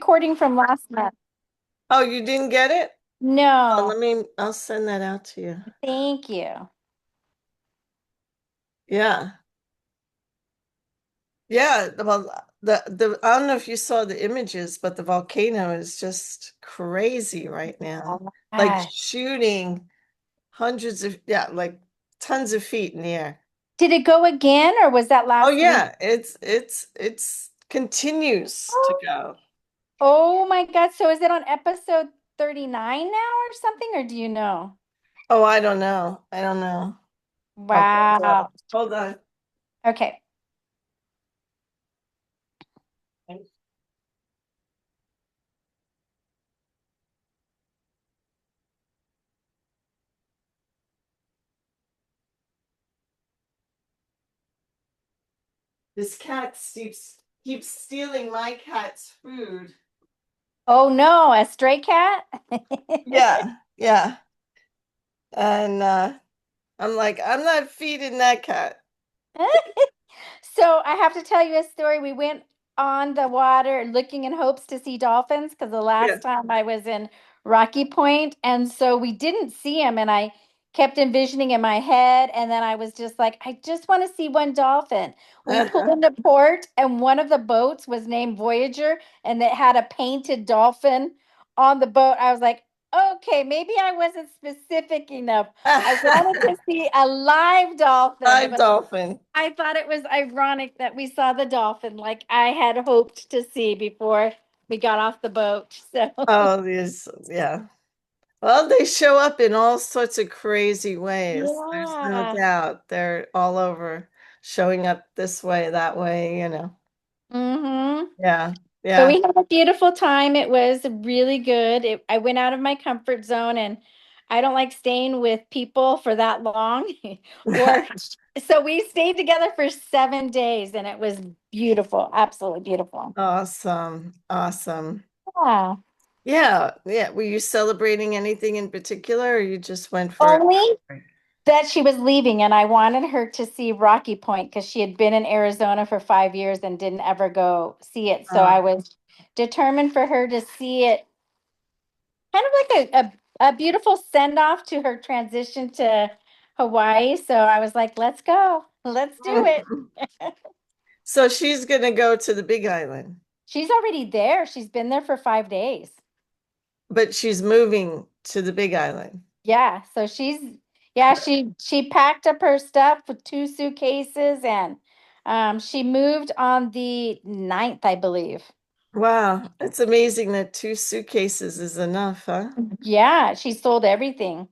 recording from last month. Oh, you didn't get it? Oh, No, I'll send that out to you. thank you. Yeah. Yeah. Well, I don't know if you saw the images, but the volcano is just crazy right Oh now. my Like gosh. shooting hundreds of, yeah, like tons of feet in the air. Did it go again or was that Oh last week? yeah, it's continues to go. Oh my God. So is it on episode 39 now or something, or do you know? Oh, I don't know. I don't know. I'll find Wow. out. Hold on. Okay. This cat keeps stealing my cat's food. Oh no, a stray cat? Yeah, yeah. And I'm like, I'm not feeding that cat. So I have to tell you a story. We went on the water looking in hopes to see dolphins because the Yeah. last time I was in Rocky Point, and so we didn't see them, and I kept envisioning in my head, and then I was just like, I just want to see one dolphin. We pulled Uh-huh. into port, and one of the boats was named Voyager, and it had a painted dolphin on the boat. I was like, okay, maybe I wasn't specific enough. I wanted to see a live dolphin, Live but dolphin. I thought it was ironic that we saw the dolphin like I had hoped to see before we got off the boat. So, Oh, these, yeah. Well, they show up in all sorts of crazy ways. There's no yeah. doubt. They're all over, showing up this way, that way. Mm-hmm. Yeah, But yeah. we had a beautiful time. It was really good. I went out of my comfort zone and I don't like staying with people for that long. Or so we stayed together for 7 days and it was beautiful, absolutely beautiful. Awesome, awesome. Yeah. Yeah, yeah. Were you celebrating anything in particular, or you just went for Only a that she was leaving and I wanted her to see Rocky Point because she had been in Arizona for 5 years and didn't ever go see it. So I was determined for her to see it, kind of like a beautiful send off to her transition to Hawaii. So I was like, let's go, let's do it. So she's gonna go to the Big Island, She's already there. She's been there for 5 days. but she's moving to the Big Island. Yeah, so yeah, she packed up her stuff with 2 suitcases and she moved on the 9th, I believe. Wow, it's amazing that 2 suitcases is enough, huh? Yeah, she sold everything.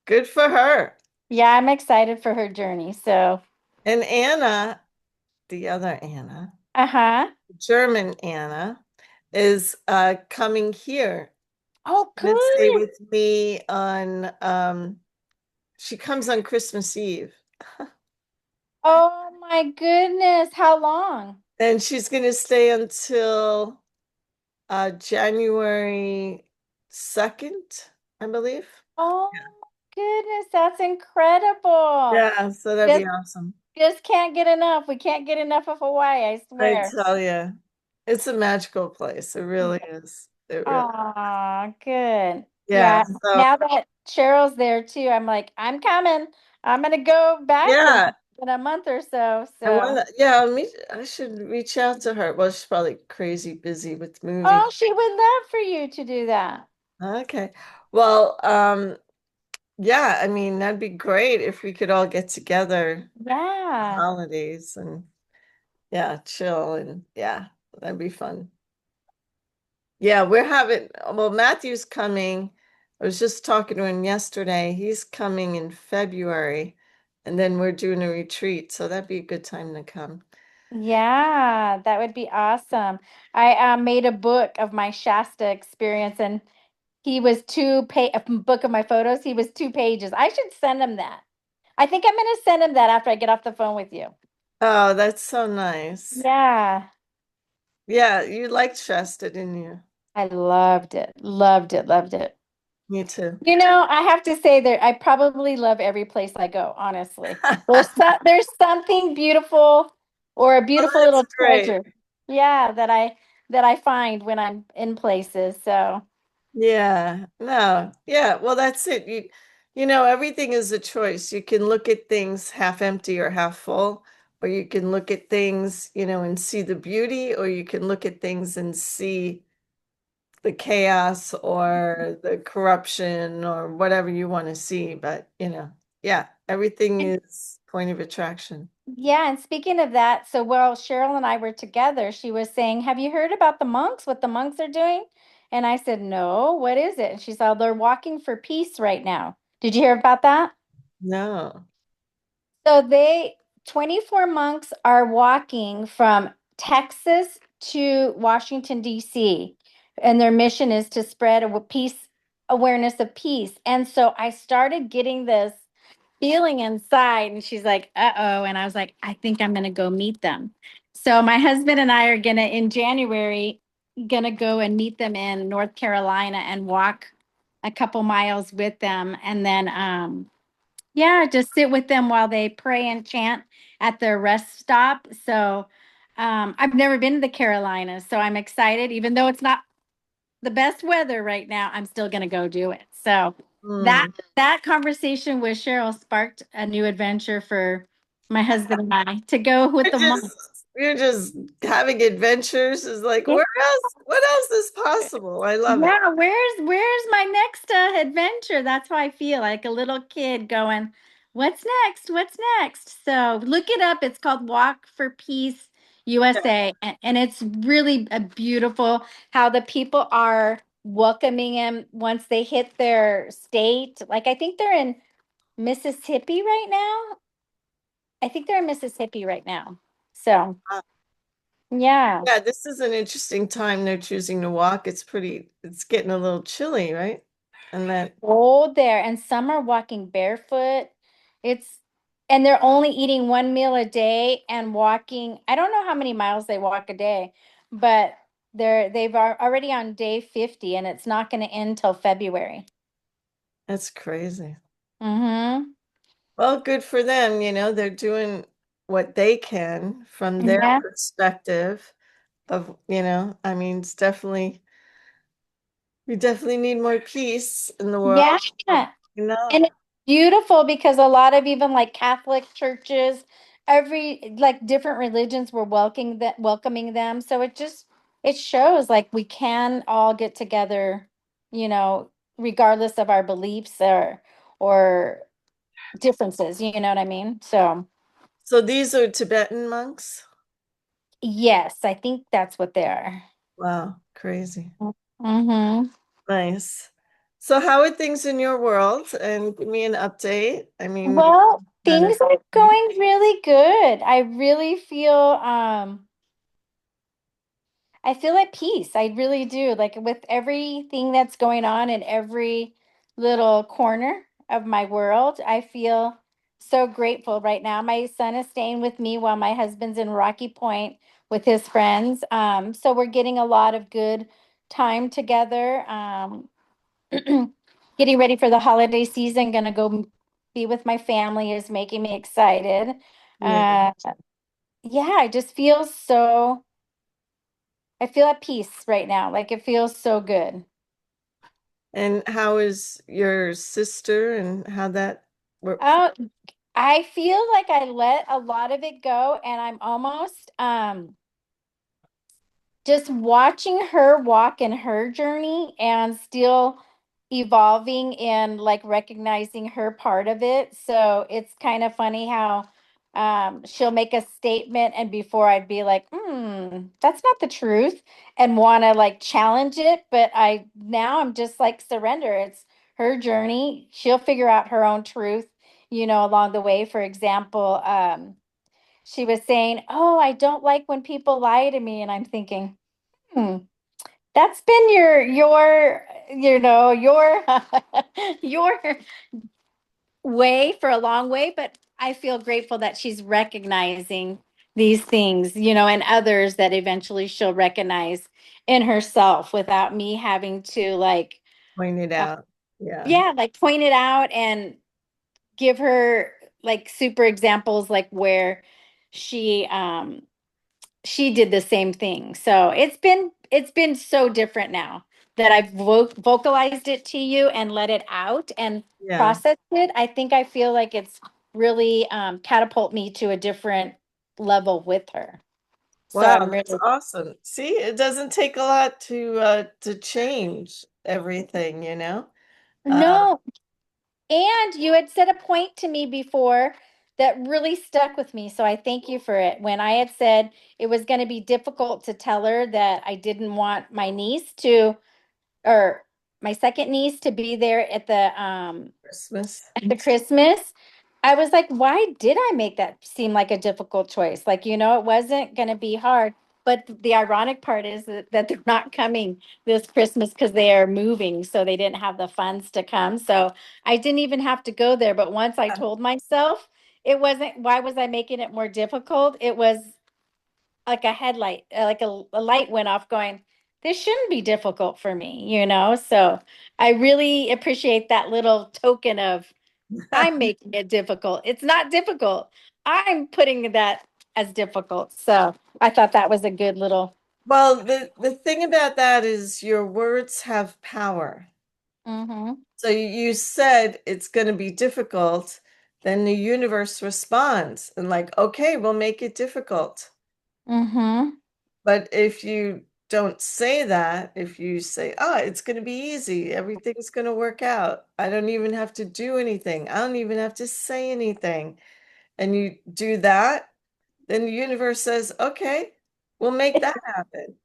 Good for her. Yeah, I'm excited for her journey. So, And Anna, the other Anna, uh-huh. German Anna, is coming here Oh, and stay good. with me on she comes on Christmas Eve. Oh my goodness. How long? And she's gonna stay until January 2nd, I believe. Oh my goodness, that's incredible. Yeah, so that'd be Just awesome. just can't get enough. We can't get enough of Hawaii, I I swear. tell you, it's a magical place. It really is. It really. Oh, good. Yeah. Yeah. So Now that Cheryl's there too, I'm like, I'm coming. I'm gonna go back yeah, in a month or so. I So, want to. Yeah, I should reach out to her. Well, she's probably crazy busy with moving. oh, she would love for you to do that. Okay. Well, yeah. I mean, that'd be great if we could all get together for Yeah. holidays and yeah, chill and yeah, that'd be fun. Yeah, we're having, well, Matthew's coming. I was just talking to him yesterday. He's coming in February, and then we're doing a retreat, so that'd be a good time to come. Yeah, that would be awesome. I made a book of my Shasta experience, and he was a book of my photos. He was 2 pages. I should send him that. I think I'm going to send him that after I get off the phone with you. Oh, that's so nice. Yeah, Yeah, you liked Shasta, didn't you? I loved it. Loved it. Loved it. Me too. I have to say that I probably love every place I go, honestly. There's something beautiful or a Oh, beautiful little that's great. treasure. Yeah, that I that I find when I'm in places. So, Yeah, no, yeah. Well, that's it. Everything is a choice. You can look at things half empty or half full, or you can look at things, and see the beauty, or you can look at things and see the chaos or the corruption or whatever you want to see. But, yeah, everything and is point of attraction. yeah, and speaking of that, so while Cheryl and I were together, she was saying, "Have you heard about the monks, what the monks are doing?" And I said, "No, what is it?" And she said, "They're walking for peace right now." Did you hear about that? No, So 24 monks are walking from Texas to Washington, D.C., and their mission is to spread a peace awareness of peace. And so I started getting this feeling inside, and she's like, "Uh-oh." And I was like, "I think I'm gonna go meet them." So my husband and I are gonna in January gonna go and meet them in North Carolina and walk a couple miles with them, and then yeah, just sit with them while they pray and chant at their rest stop. So I've never been to the Carolinas, so I'm excited. Even though it's not the best weather right now, I'm still going to go do it. So that mm. that conversation with Cheryl sparked a new adventure for my husband and I to go with You're the month. just having adventures is like, where else? What else is possible? I love it. Yeah, where's my next adventure? That's how I feel, like a little kid going, "What's next? What's next?" So look it up. It's called Walk for Peace USA, and it's really a beautiful how the people are welcoming him once they hit their state. Like I think they're in Mississippi right now. I think they're in Mississippi right now. So Uh, yeah. Yeah, this is an interesting time they're choosing to walk. It's getting a little chilly, right? And that Cold there, and some are walking barefoot. It's and they're only eating one meal a day and walking. I don't know how many miles they walk a day, but they've already on day 50 and it's not going to end till February. that's crazy. Mm-hmm. Well, good for them, they're doing what they can from their Yeah. perspective I mean, we definitely need more peace in the world. Yeah. You know, And it's beautiful because a lot of even like Catholic churches, every like different religions were welcoming them. So it shows like we can all get together, you know, regardless of our beliefs or differences, you know what I mean? So so these are Tibetan monks. yes, I think that's what they are. Wow, crazy. Mm-hmm. Nice. So how are things in your world? And give me an update. I mean, Well, kind of things are going really good. I feel at peace. I really do. Like with everything that's going on in every little corner of my world, I feel so grateful right now. My son is staying with me while my husband's in Rocky Point with his friends. So we're getting a lot of good time together. Getting ready for the holiday season, gonna go be with my family is making me excited. yeah. Uh, yeah, I feel at peace right now. Like it feels so good. And how is your sister and how that work for Oh, I feel like I let a lot of it go and I'm almost just watching her walk in her journey and still evolving and like recognizing her part of it. So it's kind of funny how she'll make a statement and before I'd be like, that's not the truth and want to like challenge it. But I'm just like surrender. It's her journey. She'll figure out her own truth, along the way. For example, she was saying, "Oh, I don't like when people lie to me." And I'm thinking, Hmm. That's been your your way for a long way, but I feel grateful that she's recognizing these things, and others that eventually she'll recognize in herself without me having to like, point it uh, out? Yeah. yeah, like point it out and give her like super examples like where she she did the same thing. So it's been so different now that I've vocalized it to you and let it out and Yeah. processed it. I think I feel like it's really catapult me to a different level with her. So Wow, I'm that's really awesome. See, it doesn't take a lot to change everything, you know? no. And you had said a point to me before that really stuck with me. So I thank you for it. When I had said it was going to be difficult to tell her that I didn't want my niece to, or my second niece to be there Christmas. at the Christmas, I was like, why did I make that seem like a difficult choice? Like, it wasn't going to be hard. But the ironic part is that they're not coming this Christmas because they are moving. So they didn't have the funds to come. So I didn't even have to go there. But once I told myself it wasn't, why was I making it more difficult? It was like a headlight, like a light went off going, this shouldn't be difficult for me. So I really appreciate that little token of I'm making it difficult. It's not difficult. I'm putting that as difficult. So I thought that was a good little. Well, the thing about that is your words have power. Mm-hmm. So you said it's going to be difficult, then the universe responds and like, okay, we'll make it difficult. Mm-hmm. But if you don't say that, if you say, oh, it's going to be easy, everything's going to work out, I don't even have to do anything, I don't even have to say anything, and you do that, then the universe says, okay, we'll make that happen.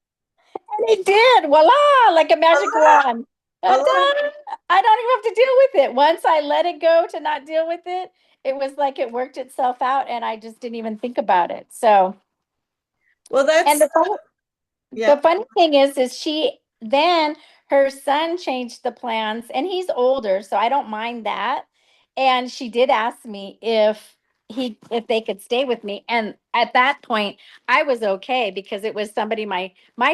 And it did. Voila, like a magic Voila, wand. voila. Ta-da! I don't even have to deal with it. Once I let it go to not deal with it, it was like it worked itself out and I just didn't even think about it. So, Well, and that's, the yeah, funny thing is she then her son changed the plans and he's older, so I don't mind that. And she did ask me if they could stay with me. And at that point, I was okay because it was somebody my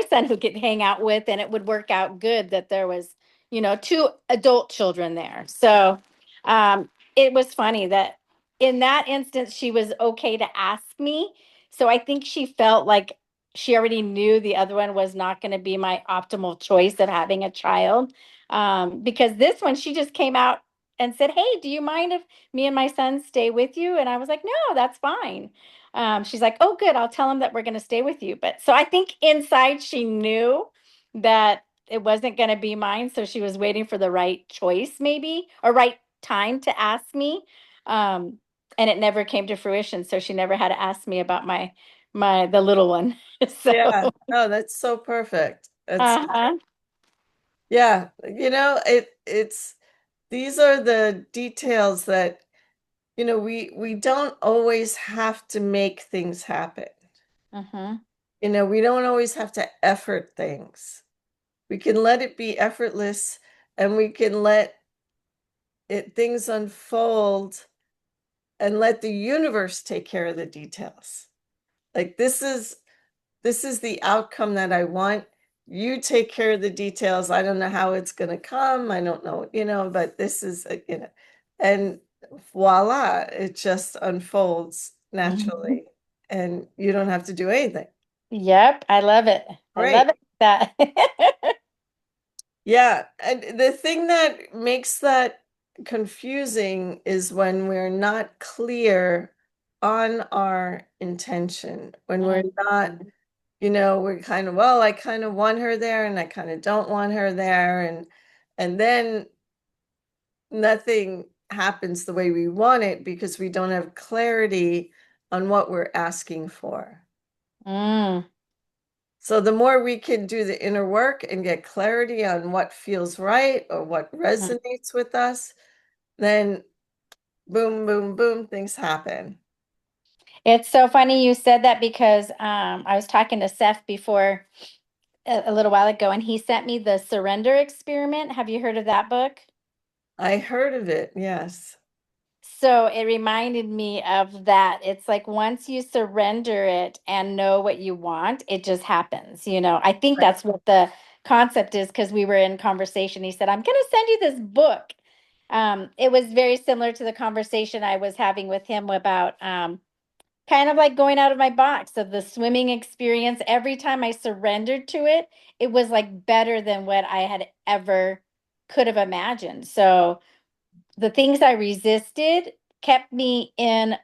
son who could hang out with, and it would work out good that there was, two adult children there. So it was funny that in that instance she was okay to ask me. So I think she felt like she already knew the other one was not going to be my optimal choice of having a child. Because this one, she just came out and said, hey, do you mind if me and my son stay with you? And I was like, no, that's fine. She's like, oh, good. I'll tell him that we're going to stay with you. But so I think inside she knew that it wasn't going to be mine. So she was waiting for the right choice, maybe, or right time to ask me. Um, and it never came to fruition. So she never had to ask me about the little one. So, yeah, no, that's so perfect. That's, uh-huh. yeah, it's, these are the details that, we don't always have to make things happen. Uh-huh. We don't always have to effort things. We can let it be effortless, and we can let things unfold and let the universe take care of the details. Like, this is the outcome that I want. You take care of the details. I don't know how it's going to come. I don't know, but this is, and voila, it just unfolds Mhm. naturally, and you don't have to do anything. Yep, I love it. I love Great. it that. Yeah. And the thing that makes that confusing is when we're not clear on our intention, when we're not, Mhm. we're kind of, well, I kind of want her there and I kind of don't want her there. And then nothing happens the way we want it because we don't have clarity on what we're asking for. Mm, So the more we can do the inner work and get clarity on what feels right or what mm. resonates with us, then boom, boom, boom, things happen. It's so funny you said that because I was talking to Seth before a little while ago, and he sent me the Surrender Experiment. Have you heard of that book? I heard of it, yes. So it reminded me of that. It's like once you surrender it and know what you want, it just happens. I think Right. that's what the concept is because we were in conversation. He said, I'm going to send you this book. It was very similar to the conversation I was having with him about kind of like going out of my box of the swimming experience. Every time I surrendered to it, it was like better than what I had ever could have imagined. So the things I resisted kept me in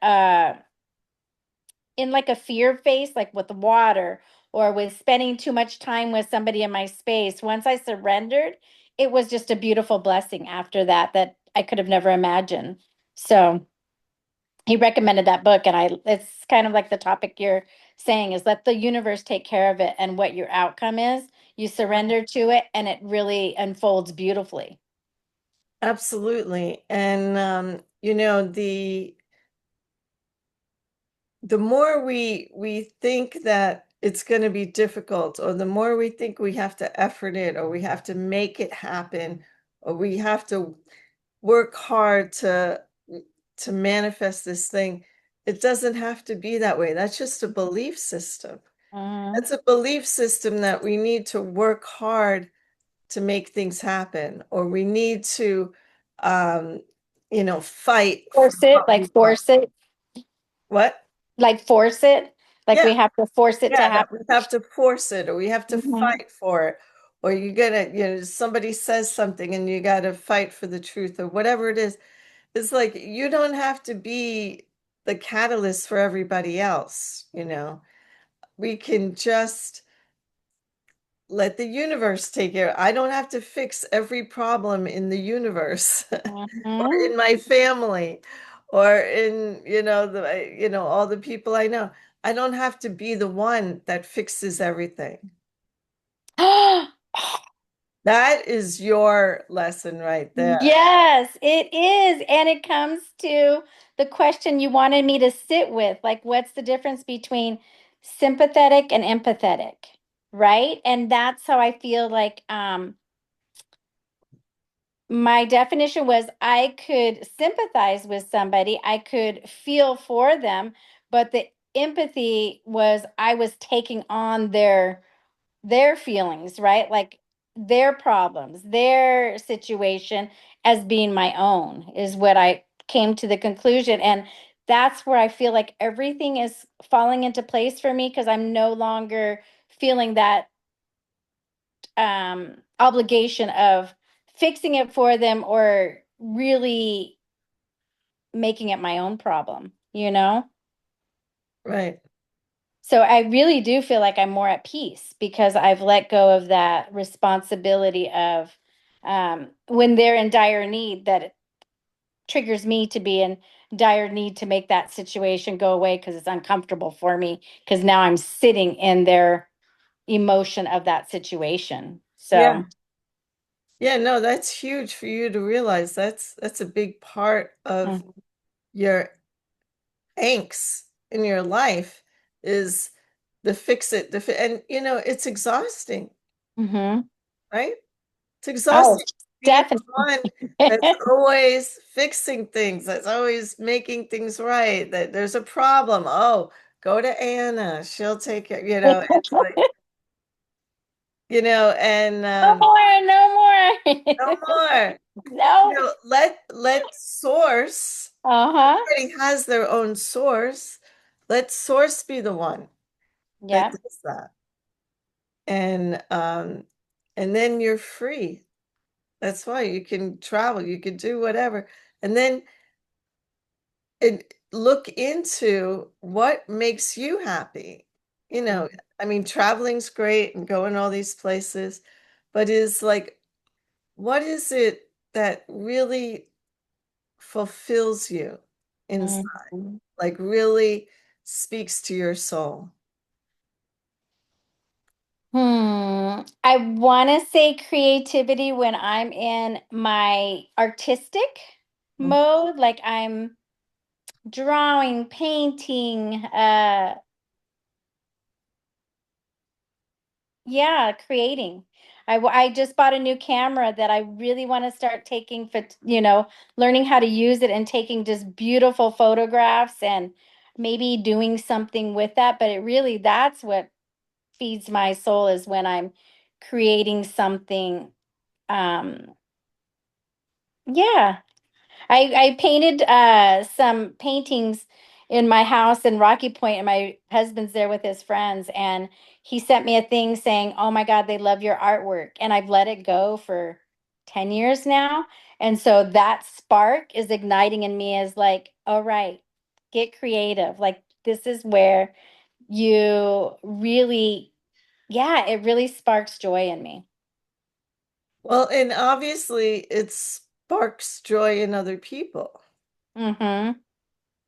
like a fear face, like with water or with spending too much time with somebody in my space. Once I surrendered, it was just a beautiful blessing after that that I could have never imagined. So he recommended that book, and I it's kind of like the topic you're saying is let the universe take care of it, and what your outcome is, you surrender to it and it really unfolds beautifully. Absolutely. And the more we think that it's going to be difficult, or the more we think we have to effort it, or we have to make it happen, or we have to work hard to manifest this thing, it doesn't have to be that way. That's just a belief system. Mhm. That's a belief system that we need to work hard to make things happen, or we need to um fight for Force it, what we like want. force it, What? like force it, like Yeah, we have to force it to yeah, that we happen. have to force it, or we have to Mhm. fight for it, or you're gonna, somebody says something and you got to fight for the truth, or whatever it is. It's like you don't have to be the catalyst for everybody else. We can just let the universe take care. I don't have to fix every problem in the universe or Mhm. in my family or in, all the people I know. I don't have to be the one that fixes everything. That is your lesson right there. Yes, it is. And it comes to the question you wanted me to sit with, like, what's the difference between sympathetic and empathetic, right? And that's how I feel like my definition was I could sympathize with somebody, I could feel for them, but the empathy was I was taking on their feelings, right? Like their problems, their situation as being my own is what I came to the conclusion. And that's where I feel like everything is falling into place for me because I'm no longer feeling that obligation of fixing it for them or really making it my own problem, you know? Right. So I really do feel like I'm more at peace because I've let go of that responsibility of when they're in dire need, that it triggers me to be in dire need to make that situation go away because it's uncomfortable for me because now I'm sitting in their emotion of that situation. Yeah. So, Yeah, no, that's huge for you to realize. That's a big part of mhm, your angst in your life is the fix it, and it's exhausting, mhm. right? It's Oh, exhausting being the definitely. one that's always fixing things, that's always making things right, that there's a problem. Oh, go to Anna. She'll take care, it's like, and No more, no no more. more. No. Let source, Uh-huh. everybody has their own source. Let source be the one that Yeah. does that. And then you're free. That's why you can travel, you can do whatever. And then look into what makes you happy. I mean, traveling's great and going all these places, but is like, what is it that really fulfills you inside? Mhm. Like really speaks to your soul. I want to say creativity when I'm in my artistic Mm. mode, like I'm drawing, painting, yeah, creating. I just bought a new camera that I really want to start taking, learning how to use it and taking just beautiful photographs and maybe doing something with that. But it really, that's what feeds my soul is when I'm creating something. Um, yeah, I painted some paintings in my house in Rocky Point, and my husband's there with his friends, and he sent me a thing saying, "Oh my God, they love your artwork," and I've let it go for 10 years now. And so that spark is igniting in me as like, all right, get creative. Like this is where you really, yeah, it really sparks joy in me. Well, and obviously it sparks joy in other people. Mm-hmm.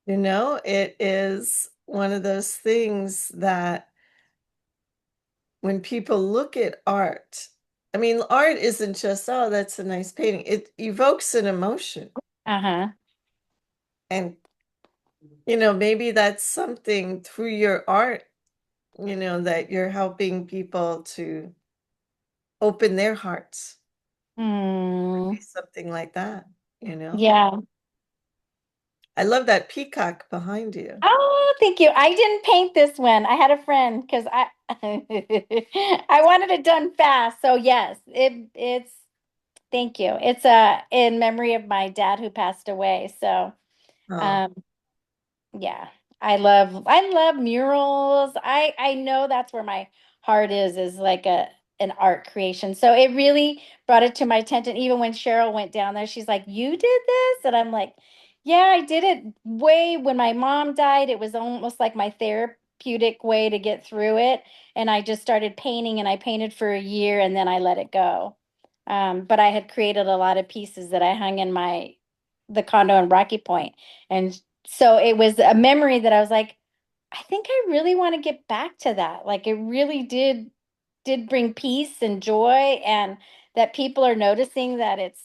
It is one of those things that when people look at art, I mean, art isn't just, oh, that's a nice painting. It evokes an emotion. Uh-huh. And, maybe that's something through your art, that you're helping people to open their hearts. Be Mm. something like that, you know? Yeah. I love that peacock behind you. Oh, thank you. I didn't paint this one. I had a friend because I I wanted it done fast. So yes, it's thank you. It's in memory of my dad who passed away. So Oh, um yeah, I love murals. I know that's where my heart is like a an art creation. So it really brought it to my attention. Even when Cheryl went down there, she's like, "You did this?" And I'm like, "Yeah, I did it way when my mom died. It was almost like my therapeutic way to get through it." And I just started painting, and I painted for a year, and then I let it go. But I had created a lot of pieces that I hung in my the condo in Rocky Point, and so it was a memory that I was like, I think I really want to get back to that. Like it really did bring peace and joy, and that people are noticing that it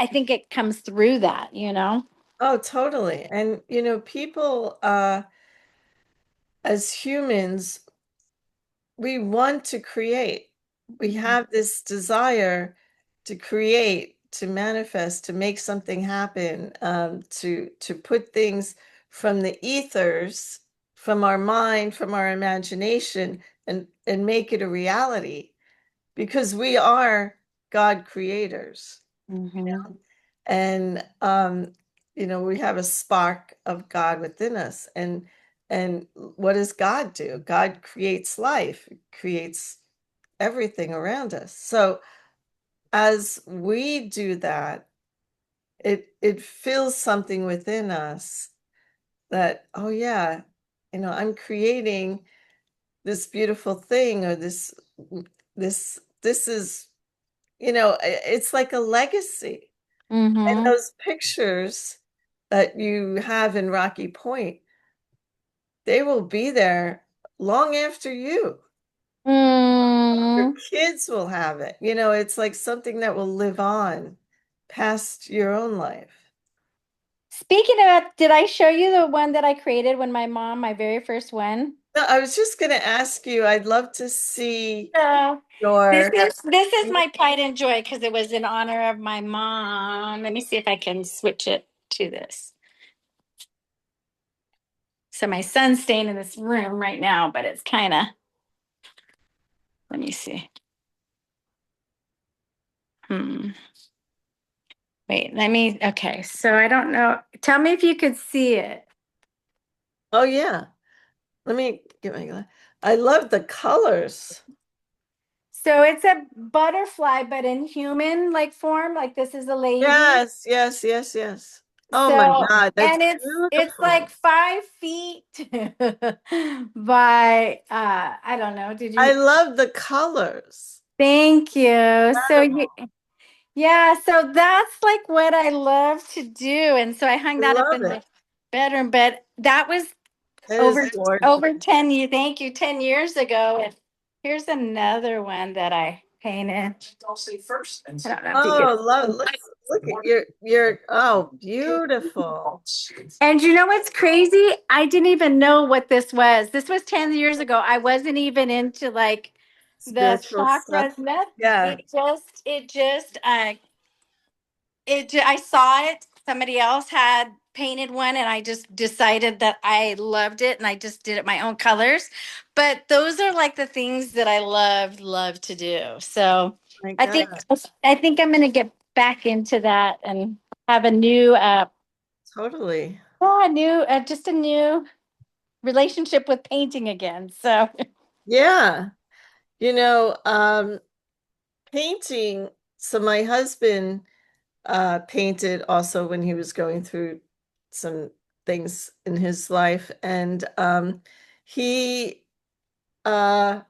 I think it comes through that, you know? oh, totally. And, people, as humans, we want to create. We have this desire to create, to manifest, to make something happen, to put things from the ethers, from our mind, from our imagination, and make it a reality because we are God creators. Mm-hmm. And we have a spark of God within us. And what does God do? God creates life, creates everything around us. So as we do that, it fills something within us that, oh yeah, I'm creating this beautiful thing, or this is, it's like a legacy. And Mm-hmm. those pictures that you have in Rocky Point, they will be there long after you. Your Mm. kids will have it. It's like something that will live on past your own life. Speaking of that, did I show you the one that I created when my very first one? No, I was just going to ask you, I'd love to see So your. this is my pride and joy because it was in honor of my mom. Let me see if I can switch it to this. So my son's staying in this room right now, but it's kind of, let me see. Hmm. Wait, okay. So I don't know. Tell me if you could see it. Oh, yeah. Let me get my glass. I love the colors. So it's a butterfly, but in human like form. Like this is a lady. Yes, yes, yes, yes. Oh my So, God, that's and it's like beautiful. 5 feet by I don't know. Did I you love the colors. thank you. So you Incredible. yeah, so that's like what I love to do. And so I hung I that up love in it. the bedroom, but that was It is over gorgeous. over 10 years, thank you, 10 years ago. And here's another one that I painted. I don't know if you Oh, could. let's look at your oh, beautiful. And you know what's crazy? I didn't even know what this was. This was 10 years ago. I wasn't even into like the Spiritual stuff. chakras. Nothing. Yeah, I saw it. Somebody else had painted one, and I just decided that I loved it, and I just did it my own colors. But those are like the things that I love to do. So my I think God, I think I'm going to get back into that and have a new totally. Oh, just a new relationship with painting again. So, Yeah. You know, painting. So my husband painted also when he was going through some things in his life, and he uh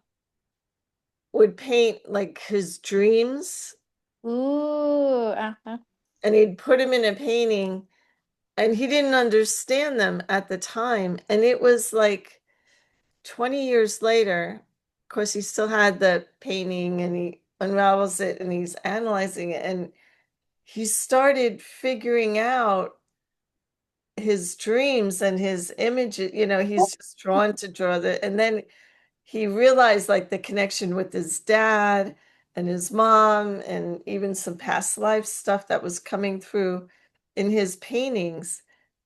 would paint like his dreams, ooh, and he'd put them in a painting, and he didn't understand them at the time, and it was like 20 years later. Of course, he still had the painting, and he unravels it and he's analyzing it, and he started figuring out his dreams and his images. He's just drawn to draw and then he realized like the connection with his dad and his mom and even some past life stuff that was coming through in his paintings.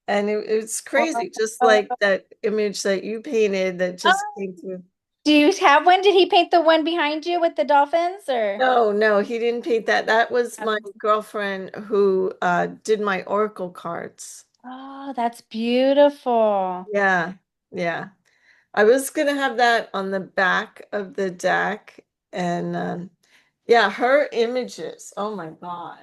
And it's crazy, just like that image that you painted that just oh, came through. do you have one? Did he paint the one behind you with the dolphins or? No, no, he didn't paint that. That was my girlfriend who did my oracle cards. Oh, that's beautiful. Yeah, yeah. I was gonna have that on the back of the deck, and yeah, her images. Oh my God.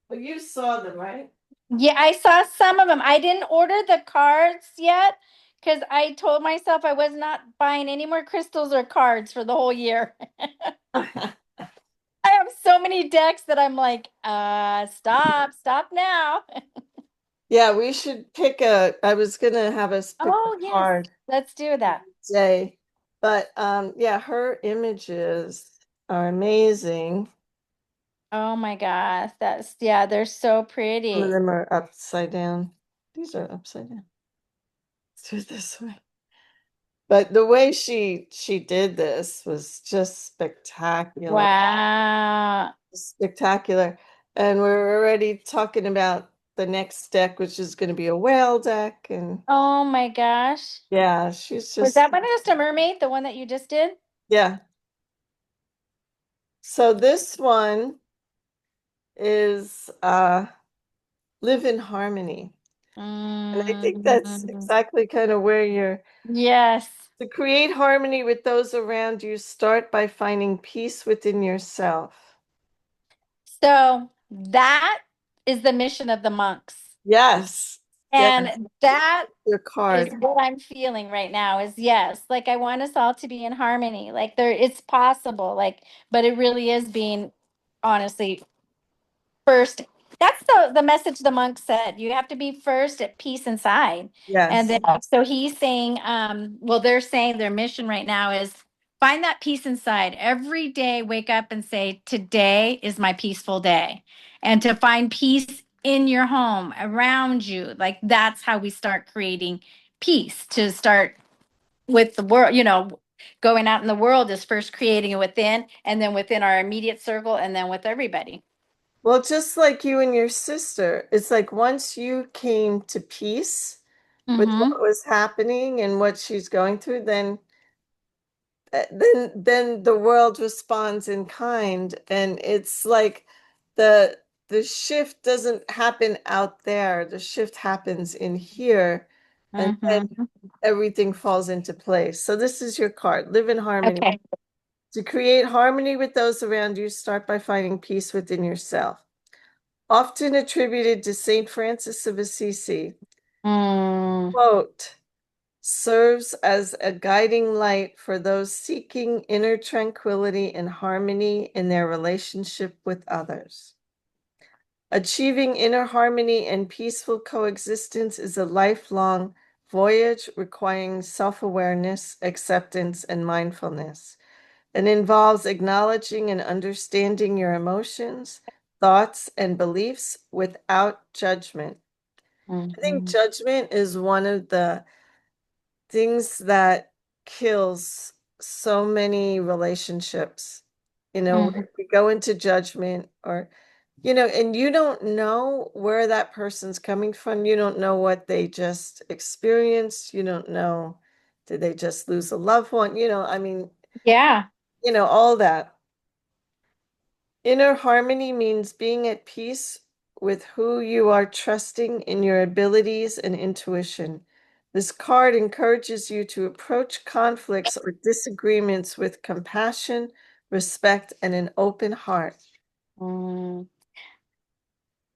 Well, you saw them, right? Yeah, I saw some of them. I didn't order the cards yet because I told myself I was not buying any more crystals or cards for the whole year. I have so many decks that I'm like, stop now. Yeah, we should pick I was gonna have us pick a Oh, yes, card let's do that. today, but yeah, her images are amazing. Oh my gosh, yeah, they're so Some of pretty. them are upside down. These are upside down. Let's do it this way. But the way she did this was just spectacular. Wow. Spectacular. And we're already talking about the next deck, which is going to be a whale deck. And Oh my gosh. yeah, she's Was just, that one just a mermaid, the one that you just did? yeah. So this one is live in harmony. And I think that's Mm, exactly kind of where you're yes. to create harmony with those around you. Start by finding peace within yourself. So that is the mission of the monks. Yes. Yes. And that Your is card. what I'm feeling right now is yes, like I want us all to be in harmony. Like it's possible, like, but it really is being honestly first. That's the message the monk said. You have to be first at peace inside. And Yes. then so he's saying, well, they're saying their mission right now is find that peace inside. Every day, wake up and say, today is my peaceful day. And to find peace in your home, around you, like that's how we start creating peace, to start with the world, going out in the world is first creating it within, and then within our immediate circle, and then with everybody. Well, just like you and your sister, it's like once you came to peace with Mm-hmm. what was happening and what she's going through, then the world responds in kind, and it's like the the shift doesn't happen out there. The shift happens in here, and then Mm-hmm. everything falls into place. So this is your card. Live in harmony. Okay. To create harmony with those around you, start by finding peace within yourself. Often attributed to Saint Francis of Assisi, Mm, quote, serves as a guiding light for those seeking inner tranquility and harmony in their relationship with others. Achieving inner harmony and peaceful coexistence is a lifelong voyage requiring self-awareness, acceptance, and mindfulness, and involves acknowledging and understanding your emotions, thoughts, and beliefs without judgment. I think mhm. judgment is one of the things that kills so many relationships. Mhm. We go into judgment or, and you don't know where that person's coming from. You don't know what they just experienced. You don't know, did they just lose a loved one? I mean, Yeah. all that. Inner harmony means being at peace with who you are trusting in your abilities and intuition. This card encourages you to approach conflicts or disagreements with compassion, respect, and an open heart. Mm.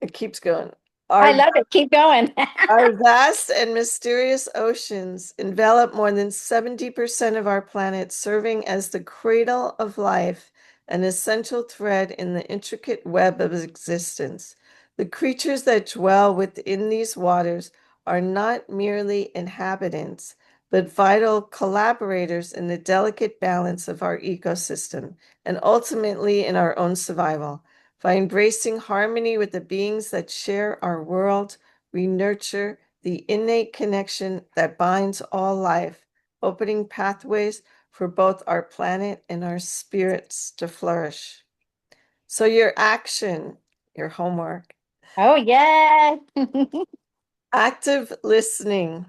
It keeps going. I Our love it. Keep going. Our vast and mysterious oceans envelop more than 70% of our planet, serving as the cradle of life, an essential thread in the intricate web of existence. The creatures that dwell within these waters are not merely inhabitants, but vital collaborators in the delicate balance of our ecosystem and ultimately in our own survival. By embracing harmony with the beings that share our world, we nurture the innate connection that binds all life, opening pathways for both our planet and our spirits to flourish. So, your action, your homework, Oh, yeah. active listening.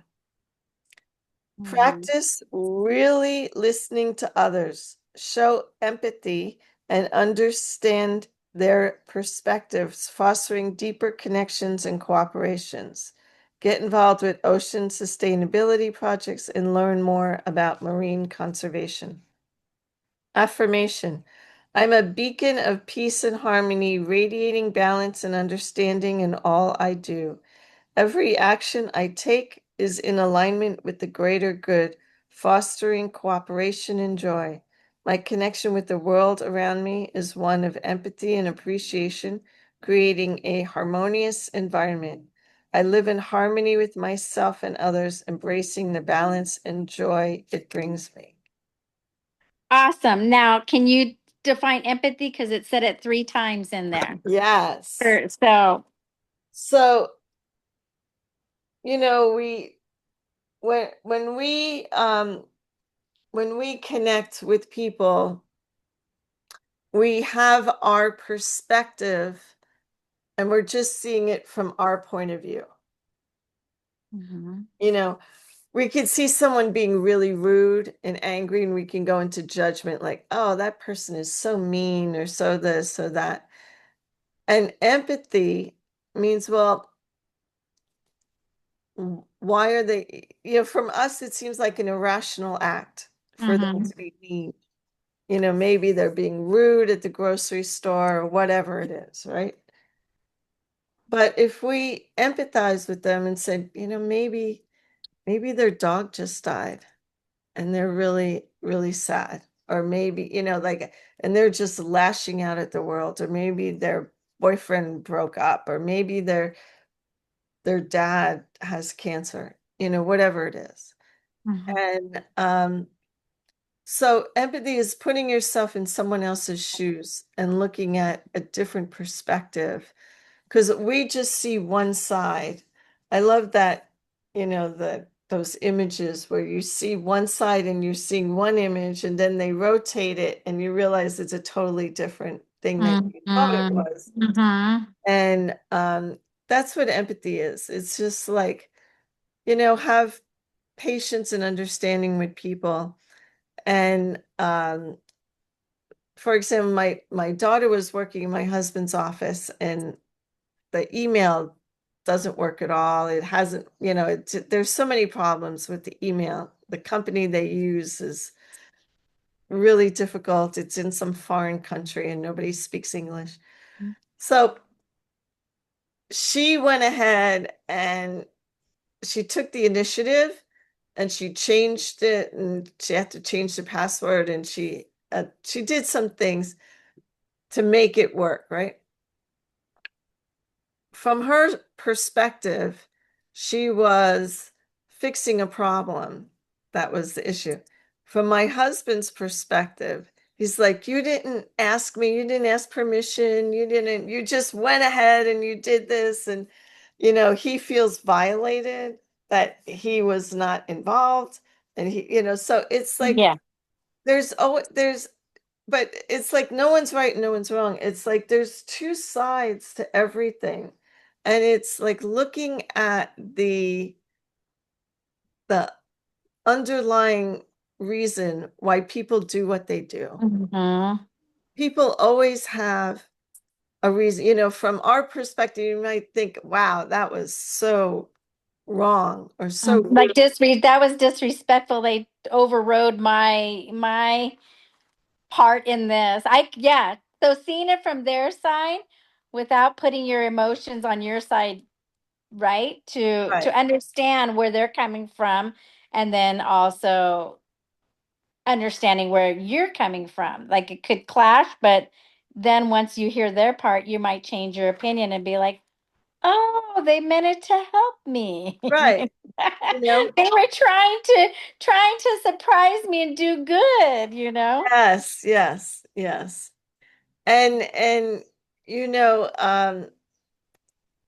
Mhm. Practice really listening to others. Show empathy and understand their perspectives, fostering deeper connections and cooperations. Get involved with ocean sustainability projects and learn more about marine conservation. Affirmation. I'm a beacon of peace and harmony, radiating balance and understanding in all I do. Every action I take is in alignment with the greater good, fostering cooperation and joy. My connection with the world around me is one of empathy and appreciation, creating a harmonious environment. I live in harmony with myself and others, embracing the balance and joy it brings me. Awesome. Now, can you define empathy? Because it said it 3 times in there. Yes. Sure. So, So, you know, we when when we um when we connect with people, we have our perspective and we're just seeing it from our point of view. mhm. You know, we could see someone being really rude and angry, and we can go into judgment like, oh, that person is so mean or so this or that. And empathy means, well, why are they, from us, it seems like an irrational act for them Mhm. to be mean. Maybe they're being rude at the grocery store or whatever it is, right? But if we empathize with them and said, maybe their dog just died and they're really, really sad. Or maybe, like, and they're just lashing out at the world, or maybe their boyfriend broke up, or maybe their dad has cancer, whatever it is. Mhm. And so empathy is putting yourself in someone else's shoes and looking at a different perspective because we just see one side. I love that, those images where you see one side and you're seeing one image and then they rotate it and you realize it's a totally different thing that you thought it Mhm. was. Mhm. And that's what empathy is. It's just like, have patience and understanding with people. And for example, my daughter was working in my husband's office and the email doesn't work at all. It hasn't, there's so many problems with the email. The company they use is really difficult. It's in some foreign country and nobody speaks English. So she went ahead and she took the initiative and she changed it and she had to change the password and she did some things to make it work, right? From her perspective, she was fixing a problem. That was the issue. From my husband's perspective, he's like, you didn't ask me, you didn't ask permission, you just went ahead and you did this. And, he feels violated that he was not involved. And so it's like Yeah. there's but it's like no one's right, no one's wrong. It's like there's two sides to everything. And it's like looking at the underlying reason why people do what they do. Mhm. People always have a reason, from our perspective, you might think, wow, that was so wrong or so Like rude. that was disrespectful. They overrode my part in this. Yeah. So seeing it from their side without putting your emotions on your side, right? To Right, understand where they're coming from and then also understanding where you're coming from. Like it could clash, but then once you hear their part, you might change your opinion and be like, "Oh, they meant it to help me." right. You know, They were trying to surprise me and do good, you know? yes, yes, yes. And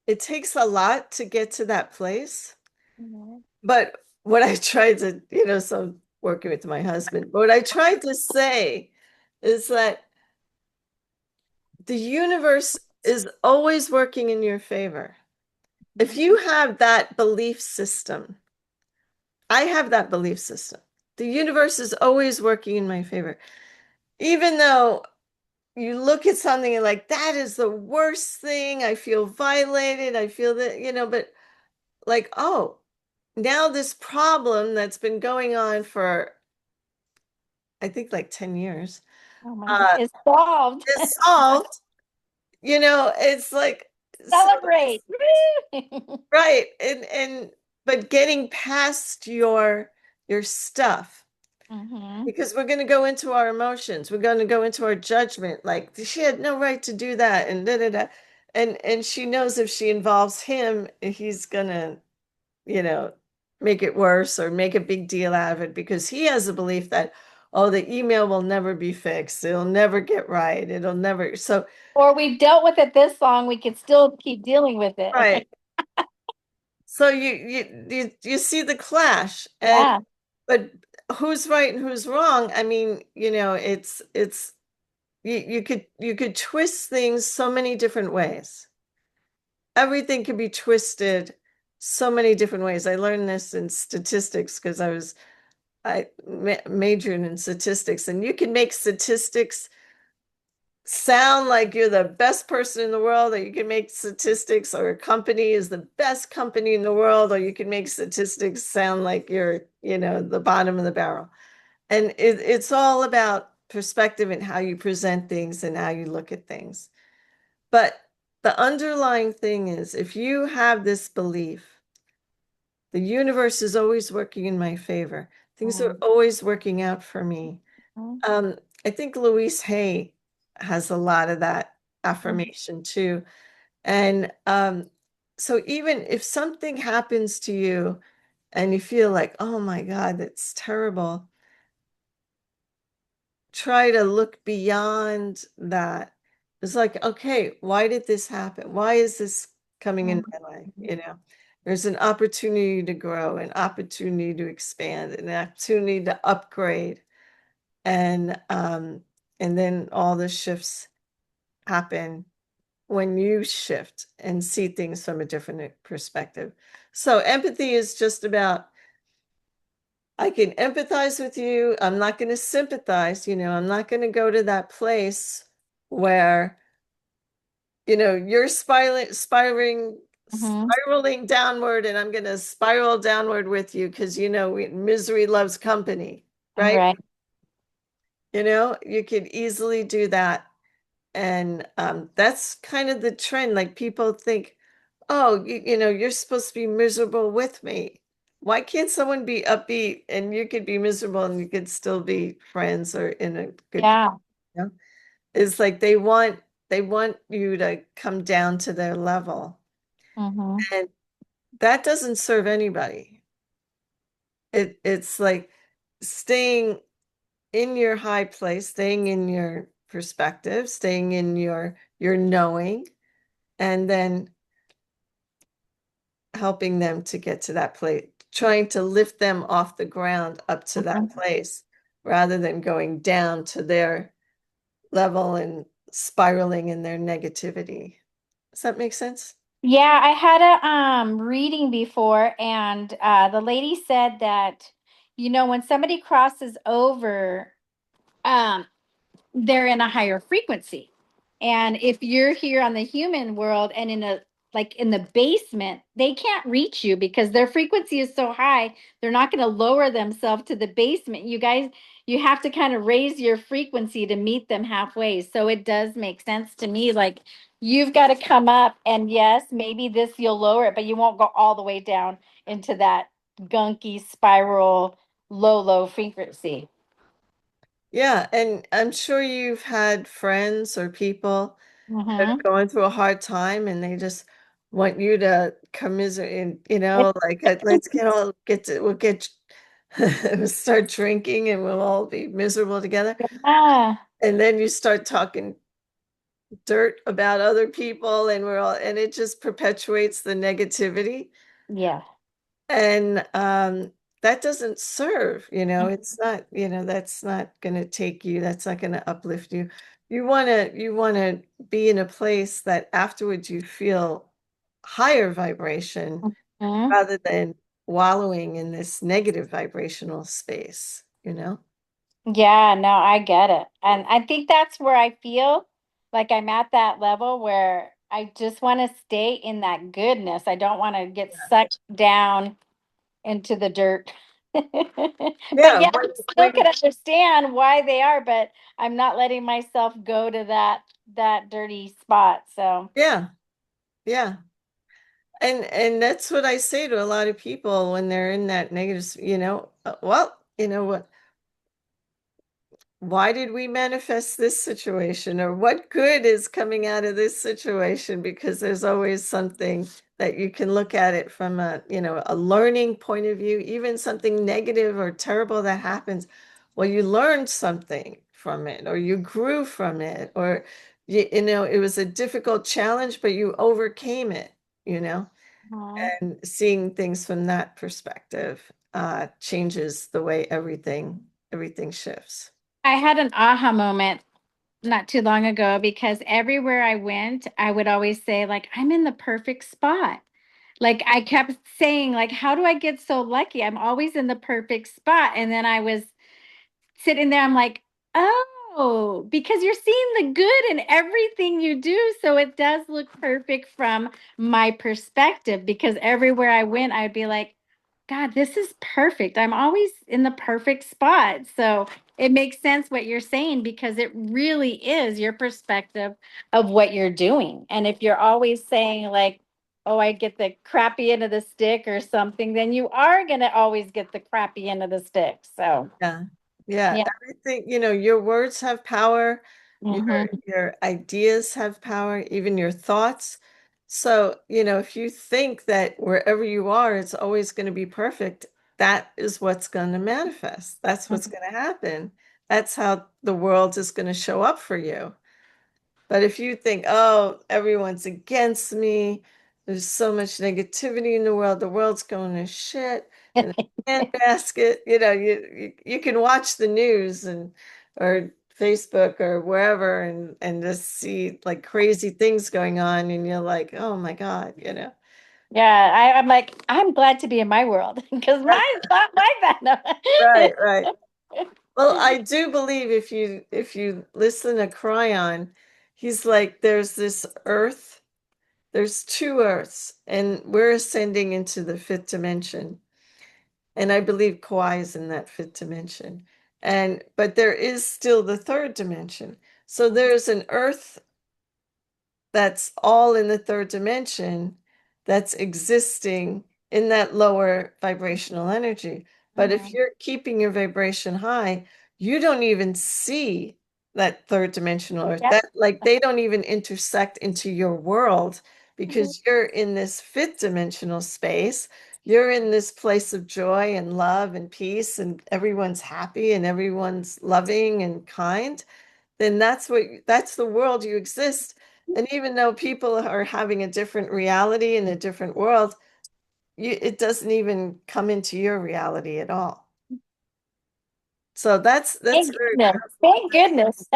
it takes a lot to get to that place. Mhm. But what I tried to, so I'm working with my husband, but what I tried to say is that the universe is always working in your favor. If you have that belief system, I have that belief system. The universe is always working in my favor. Even though you look at something and like, that is the worst thing. I feel violated. I feel that, but like, oh, now this problem that's been going on for, I think like 10 years, Oh my God. uh, It's solved. is solved. It's like, so, Celebrate. right. But getting past your stuff, Hmm. because we're going to go into our emotions. We're going to go into our judgment. Like she had no right to do that, and da da da. And she knows if she involves him, he's gonna, you know, make it worse or make a big deal out of it because he has a belief that, oh, the email will never be fixed. It'll never get right. It'll never. So, Or we've dealt with it this long, we could still keep dealing with it. right. So you see the clash, and Yeah. but who's right and who's wrong? I mean, it's you could twist things so many different ways. Everything can be twisted so many different ways. I learned this in statistics because I majored in statistics, and you can make statistics sound like you're the best person in the world, or you can make statistics or a company is the best company in the world, or you can make statistics sound like you're, the bottom of the barrel. And it's all about perspective and how you present things and how you look at things. But the underlying thing is if you have this belief, the universe is always working in my favor. Things are always working out for me. Mhm. Um, I think Louise Hay has a lot of that Mhm. affirmation too. And so even if something happens to you and you feel like, oh my God, that's terrible, try to look beyond that. It's like, okay, why did this happen? Why is this coming in my life? There's an opportunity to grow, an opportunity to expand, an opportunity to upgrade. And then all the shifts happen when you shift and see things from a different perspective. So empathy is just about I can empathize with you. I'm not going to sympathize. I'm not going to go to that place where, you're Mhm. spiraling downward, and I'm going to spiral downward with you because, misery loves company, right? Right. You could easily do that. And that's kind of the trend. Like people think, oh, you're supposed to be miserable with me. Why can't someone be upbeat and you could be miserable and you could still be friends or in a good, Yeah. you know? It's like they want you to come down to their level. Hmm. And that doesn't serve anybody. It's like staying in your high place, staying in your perspective, staying in your knowing, and then helping them to get to that place, trying to lift them off the ground up to that place rather than going down to their level and spiraling in their negativity. Does that make sense? Yeah, I had a reading before, and the lady said that, when somebody crosses over, um, they're in a higher frequency. And if you're here on the human world and in a like in the basement, they can't reach you because their frequency is so high. They're not going to lower themselves to the basement. You guys, you have to kind of raise your frequency to meet them halfway. So it does make sense to me. Like you've got to come up, and yes, maybe this you'll lower it, but you won't go all the way down into that gunky spiral low frequency. Yeah, and I'm sure you've had friends or people that are Mm-hmm. going through a hard time and they just want you to commiserate, and, like let's we'll get we'll start drinking and we'll all be miserable together. Ah, And then you start talking dirt about other people and it just perpetuates the negativity. yeah. And that doesn't serve, it's not, that's not going to take you, that's not going to uplift you. You want to be in a place that afterwards you feel higher vibration Mhm. rather than wallowing in this negative vibrational space. Yeah, no, I get it. And I think that's where I feel like I'm at that level where I just want to stay in that goodness. I don't want to get sucked down into the dirt. But Yeah, yeah, I still can understand why they are, but I'm not letting myself go to that dirty spot. So, yeah, yeah. And that's what I say to a lot of people when they're in that negative, well, you know what? Why did we manifest this situation, or what good is coming out of this situation? Because there's always something that you can look at it from a learning point of view, even something negative or terrible that happens. Well, you learned something from it, or you grew from it, or it was a difficult challenge, but you overcame it. mhm. And seeing things from that perspective changes the way everything shifts. I had an aha moment not too long ago because everywhere I went, I would always say, like, I'm in the perfect spot. Like I kept saying, like, how do I get so lucky? I'm always in the perfect spot. And then I was sitting there, I'm like, oh, because you're seeing the good in everything you do. So it does look perfect from my perspective because everywhere I went, I'd be like, God, this is perfect. I'm always in the perfect spot. So it makes sense what you're saying because it really is your perspective of what you're doing. And if you're always saying, like, oh, I get the crappy end of the stick or something, then you are going to always get the crappy end of the stick. So, Yeah. Yeah. yeah. Everything, your words have power, your Hmm. your ideas have power, even your thoughts. So, if you think that wherever you are, it's always going to be perfect, that is what's going to manifest. That's what's going to happen. That's how the world is going to show up for you. But if you think, oh, everyone's against me, there's so much negativity in the world's going to shit in a handbasket, you can watch the news or Facebook or wherever and just see like crazy things going on and you're like, oh my God. Yeah, I'm like, I'm glad to be in my world because mine's not like that. Right, right. Well, I do believe if you listen to Cryon, he's like, there's this earth. There's two Earths, and we're ascending into the fifth dimension. And I believe Kauai is in that fifth dimension. But there is still the third dimension. So there's an Earth that's all in the third dimension that's existing in that lower vibrational energy. But if Mhm. you're keeping your vibration high, you don't even see that third dimensional earth. Yep. That like they don't even intersect into your world because you're in this fifth dimensional space. You're in this place of joy and love and peace, and everyone's happy and everyone's loving and kind. Then that's the world you exist. And even though people are having a different reality in a different world, it doesn't even come into your reality at all. So that's Thank very goodness. powerful. Thank goodness.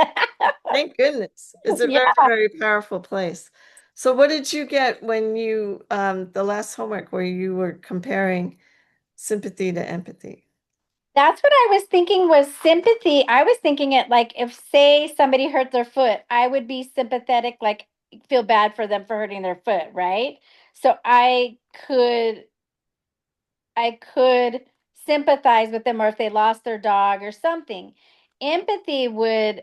Thank goodness. It's a very, Yeah. very powerful place. So what did you get when the last homework where you were comparing sympathy to empathy? That's what I was thinking was sympathy. I was thinking it like if, say, somebody hurt their foot, I would be sympathetic, like feel bad for them for hurting their foot, right? So I could sympathize with them, or if they lost their dog or something. Empathy would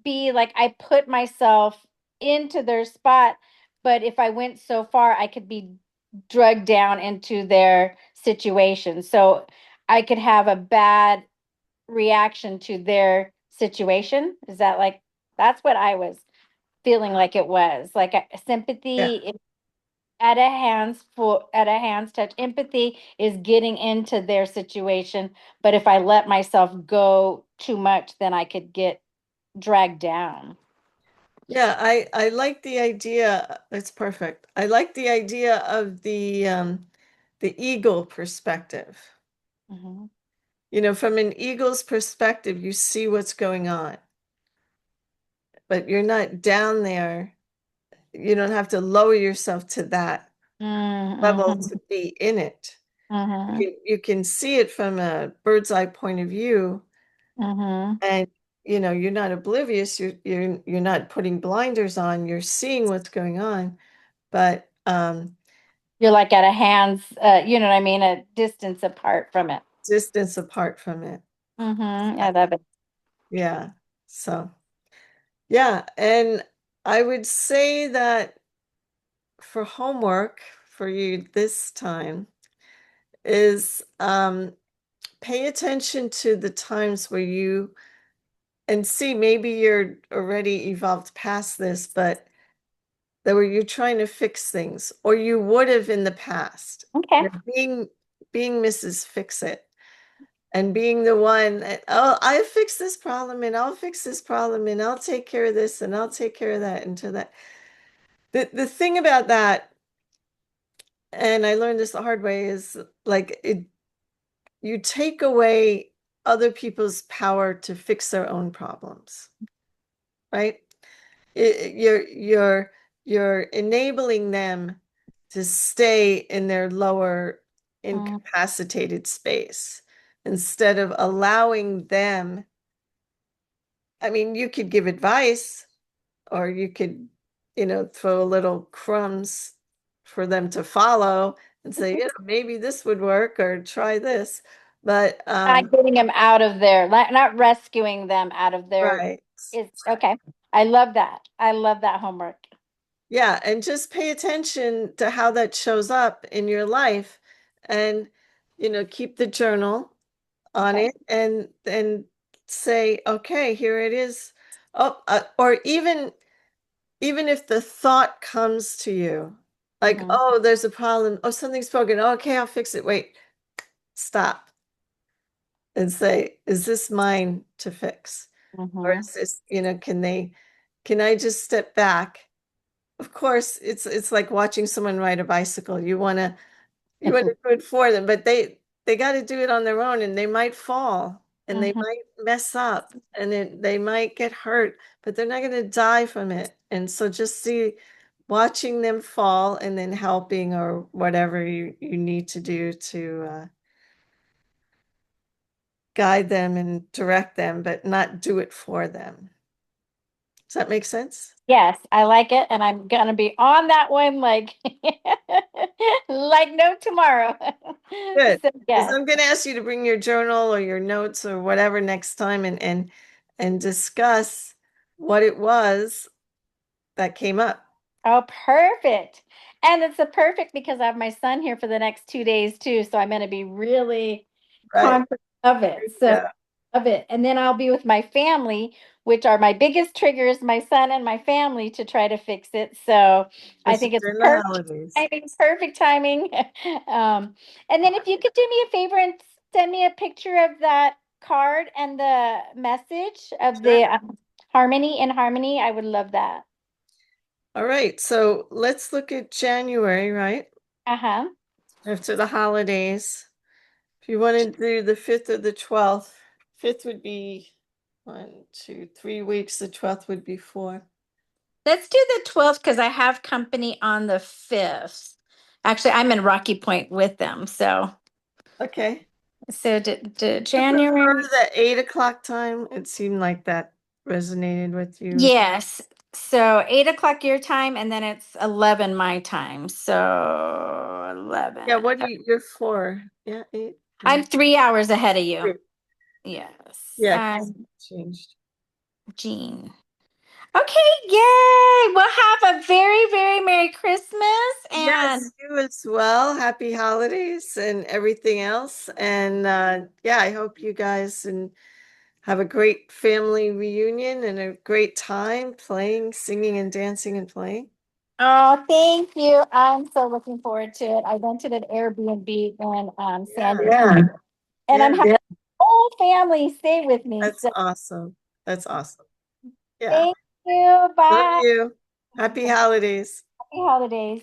be like I put myself into their spot, but if I went so far, I could be drugged down into their situation. So I could have a bad reaction to their situation. Is that like that's what I was feeling like it was like a Yeah. sympathy at a hands touch. Empathy is getting into their situation, but if I let myself go too much, then I could get dragged down. Yeah, I like the idea. It's perfect. I like the idea of the eagle perspective. Mhm. You know, from an eagle's perspective, you see what's going on, but you're not down there. You don't have to lower yourself to that level Mm-hmm. to be in it. Mm-hmm. You can see it from a bird's eye point of view, Mm-hmm. and you know, you're not oblivious. You're not putting blinders on. You're seeing what's going on, but You're like at a hands, you know what I mean, a distance apart from it. distance apart from it. Mm-hmm. I love it. Yeah. So, yeah. And I would say that for homework for you this time is pay attention to the times where you, and see, maybe you're already evolved past this, but that where you're trying to fix things, or you would have in the past. Okay. You know, being Mrs. Fix It. And being the one that, oh, I fix this problem and I'll fix this problem and I'll take care of this and I'll take care of that and to that. The thing about that, and I learned this the hard way, is like it you take away other people's power to fix their own problems, right? You're enabling them to stay in their lower Mm-hmm. incapacitated space instead of allowing them. I mean, you could give advice or you could, you know, throw little crumbs for them to follow and say, you know, maybe this would work or try this. But Not getting them out of their, not rescuing them out of their, right. is okay. I love that. I love that homework. Yeah, and just pay attention to how that shows up in your life and you know, keep the journal on Okay. it and say, okay, here it is. Oh, or even if the thought comes to you, like, Mm-hmm. oh, there's a problem. Oh, something's broken. Oh, okay, I'll fix it. Wait, stop and say, is this mine to fix? Or Mm-hmm. is this, you know, can I just step back? Of course, it's like watching someone ride a bicycle. You want to do it for them, but they got to do it on their own, and they might fall and they Mm-hmm. might mess up and they might get hurt, but they're not going to die from it. And so just watching them fall and then helping or whatever you need to do to guide them and direct them, but not do it for them. Does that make sense? Yes, I like it, and I'm gonna be on that one like like no tomorrow. Good. So Because yes. I'm going to ask you to bring your journal or your notes or whatever next time and discuss what it was that came up. Oh, perfect. And it's a perfect because I have my son here for the next 2 days too, so I'm gonna be really Right. confident of it. So Yeah. of it. And then I'll be with my family, which are my biggest triggers, my son and my family to try to fix it. So I Especially think it's during the perfect holidays. timing, perfect timing. And then if you could do me a favor and send me a picture of that card and the message of Sure. the harmony in harmony, I would love that. All right. So let's look at January, right? Uh-huh. After the holidays. If you want to do the 5th or the 12th, 5th would be 1, 2, 3 weeks. The 12th would be 4. Let's do the 12th because I have company on the 5th. Actually, I'm in Rocky Point with them. So Okay. So You prefer January. the 8 o'clock time? It seemed like that resonated with you. Yes. So 8 o'clock your time, and then it's 11 my time. So Yeah, 11. what do you're for? Yeah, eight. I'm 3 hours ahead of you. Great. Yes. Yeah, 'cause it changed. Jean. Okay, yay! We'll have a very, very Merry Christmas Yes, and you as well. Happy holidays and everything else. And yeah, I hope you guys and have a great family reunion and a great time playing, singing and dancing and playing. oh, thank you. I'm so looking forward to it. I rented an Airbnb in San Yeah, Diego, yeah, and I'm yeah, having the whole family stay with me. that's So awesome. That's awesome. Yeah. thank you. Love Bye. you. Happy holidays. Happy holidays.